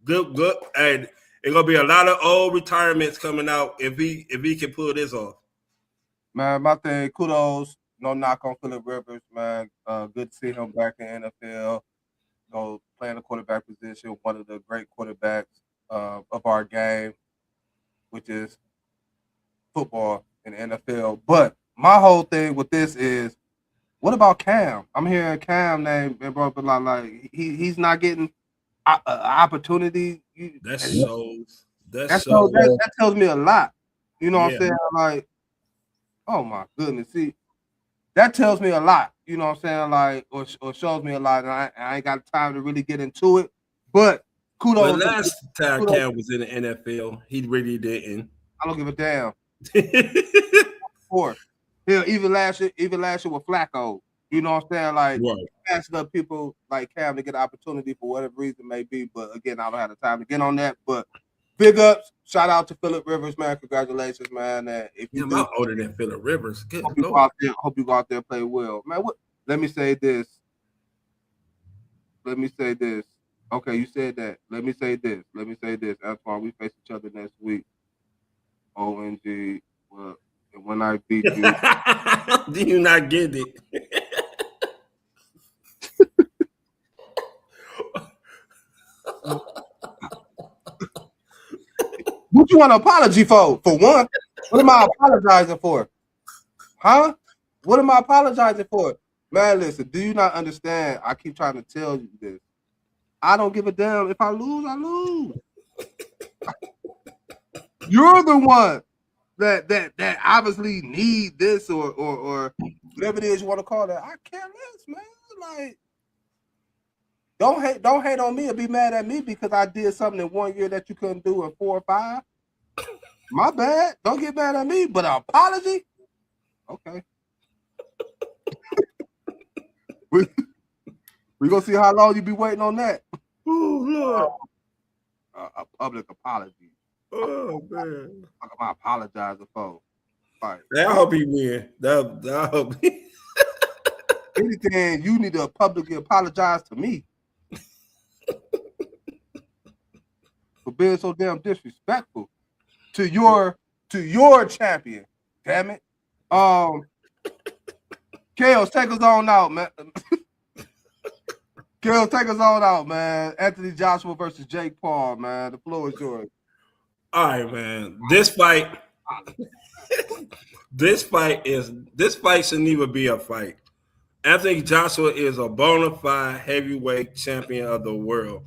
good. And it's gonna be a lot of old retirements coming out if he can pull this off. Man, my thing, kudos. No knock on Phillip Rivers, man. Good to see him back in the NFL. Playing the quarterback position, one of the great quarterbacks of our game, which is football in the NFL. But my whole thing with this is, what about Cam? I'm hearing Cam name, bro, but like he's not getting an opportunity. That tells me a lot. You know what I'm saying? Like, oh my goodness, see, that tells me a lot. You know what I'm saying? Like, or shows me a lot. And I ain't got time to really get into it. But kudos. The last time Cam was in the NFL, he really didn't. I don't give a damn. Of course. Hell, even last year with Flacco, you know what I'm saying? Like, passing up people like Cam to get an opportunity for whatever reason it may be. But again, I don't have the time to get on that. But big ups shout out to Phillip Rivers, man. Congratulations, man. And if you I'm older than Phillip Rivers. Good hope you go out there and play well, man. What? Let me say this. Okay, you said that. Let me say this. Antoine, we face each other next week. ONG. Well, and when I beat you, do you not get it? What you want an apology for? For one, what am I apologizing for? Huh? What am I apologizing for? Man, listen, do you not understand? I keep trying to tell you this. I don't give a damn. If I lose, I lose. You're the one that obviously need this or whatever it is you want to call that. I care less, man. Like, don't hate on me or be mad at me because I did something in 1 year that you couldn't do in 4 or 5. My bad. Don't get mad at me, but an apology? Okay. we gonna see how long you be waiting on that. Oh Lord. A public apology. Oh man. What am I apologizing for? Right. I hope he win. I hope he... Anything you need to publicly apologize to me for being so damn disrespectful to your champion. Damn it. Kales, take us on out, man. Kales, take us on out, man. Anthony Joshua versus Jake Paul, man. The floor is yours. All right, man. This fight shouldn't even be a fight. Anthony Joshua is a bona fide heavyweight champion of the world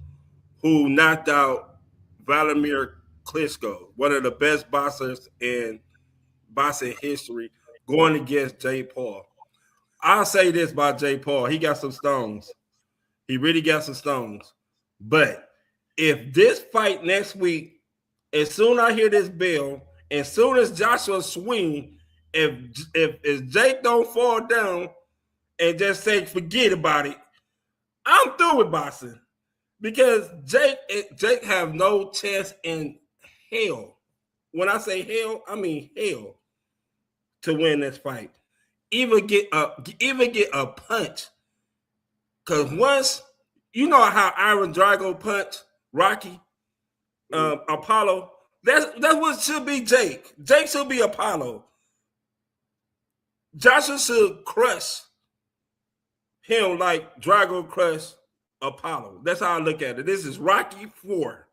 who knocked out Vladimir Klitschko, one of the best boxers in boxing history, going against Jake Paul. I'll say this about Jake Paul. He got some stones. He really got some stones. But if this fight next week, as soon as I hear this bell, as soon as Joshua swing, if Jake don't fall down and just say forget about it, I'm through with boxing. Because Jake have no chance in hell. When I say hell, I mean hell to win this fight. Even get a punch. Because once, you know how Iron Drago punched Rocky, Apollo, that's what should be Jake. Jake should be Apollo. Joshua should crush him like Drago crushed Apollo. That's how I look at it. This is Rocky 4.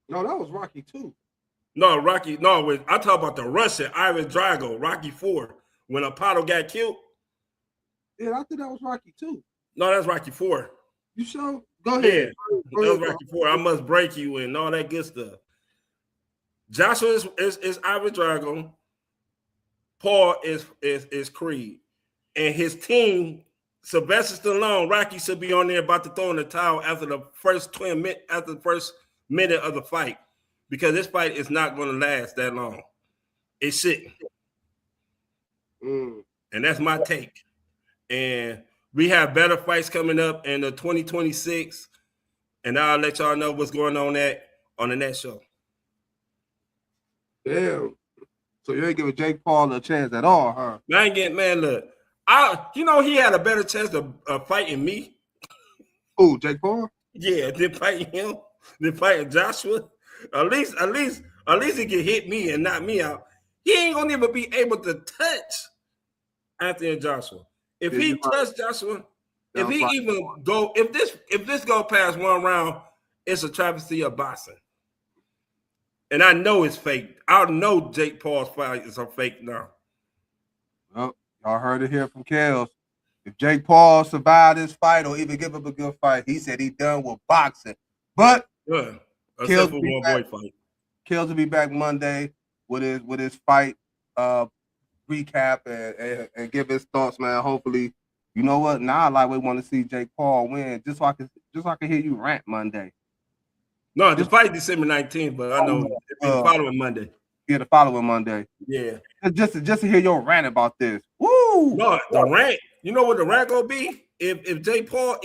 No, that was Rocky 2. No, Rocky. No, I talk about the Russian Ivan Drago, Rocky 4, when Apollo got killed. Yeah, I think that was Rocky 2. No, that's Rocky 4. You sure? Go ahead. Yeah, that was Rocky 4. I must break you and all that good stuff. Joshua is Ivan Drago. Paul is Creed, and his team. Sylvester Stallone, Rocky should be on there about to throw in the towel after the first minute of the fight, because this fight is not going to last that long. It shouldn't. And that's my take. And we have better fights coming up in the 2026, and I'll let y'all know what's going on the next show. Damn. So you ain't giving Jake Paul a chance at all, huh? Man, look. He had a better chance of fighting me. Oh, Jake Paul? Yeah, than fighting him, than fighting Joshua. At least he can hit me and knock me out. He ain't gonna even be able to touch Anthony Joshua. If he touch Joshua, if this go past one round, it's a travesty of boxing. And I know it's fake. I know Jake Paul's fight is a fake now. Well, y'all heard it here from Kels. If Jake Paul survived this fight or even give him a good fight, he said he done with boxing. But except for one boy fight. Kels will be back Monday with his fight recap and give his thoughts, man. Hopefully, you know what? Now we want to see Jake Paul win, just so I can hear you rant Monday. No, the fight December 19th, but I know the following Monday. Yeah, the following Monday. Yeah. Just to hear your rant about this. Woo! No, the rant. You know what the rant gonna be? If Jake Paul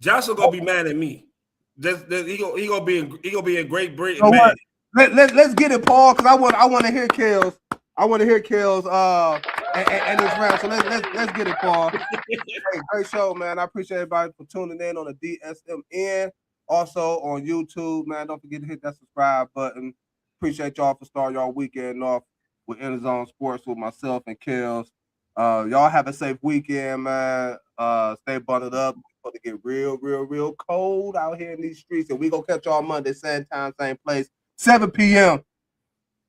Joshua gonna be mad at me. He gonna be in Great Britain, So man. Let's get it, Paul, because I want to hear Kels. I want to hear Kels and this round. So let's get it, Paul. Hey, great show, man. I appreciate everybody for tuning in on the DSMN. Also on YouTube, man. Don't forget to hit that subscribe button. Appreciate y'all for starting y'all weekend off with EnDaZone Sports with myself and Kels. Y'all have a safe weekend, man. Stay bundled up. It's going to get real cold out here in these streets. And we gonna catch y'all Monday, same time, same place, 7 p.m.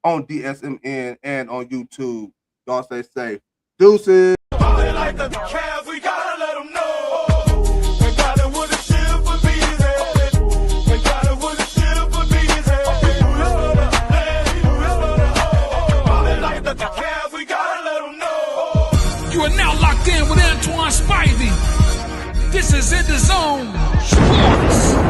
on DSMN and on YouTube. Y'all stay safe. Deuces. Like the Cavs, we gotta let them know. We got it with a ship for bees. We got it with a ship for bees. Like the Cavs, we gotta let them know. You are now locked in with Antoine Spivey. This is EnDaZone Sports.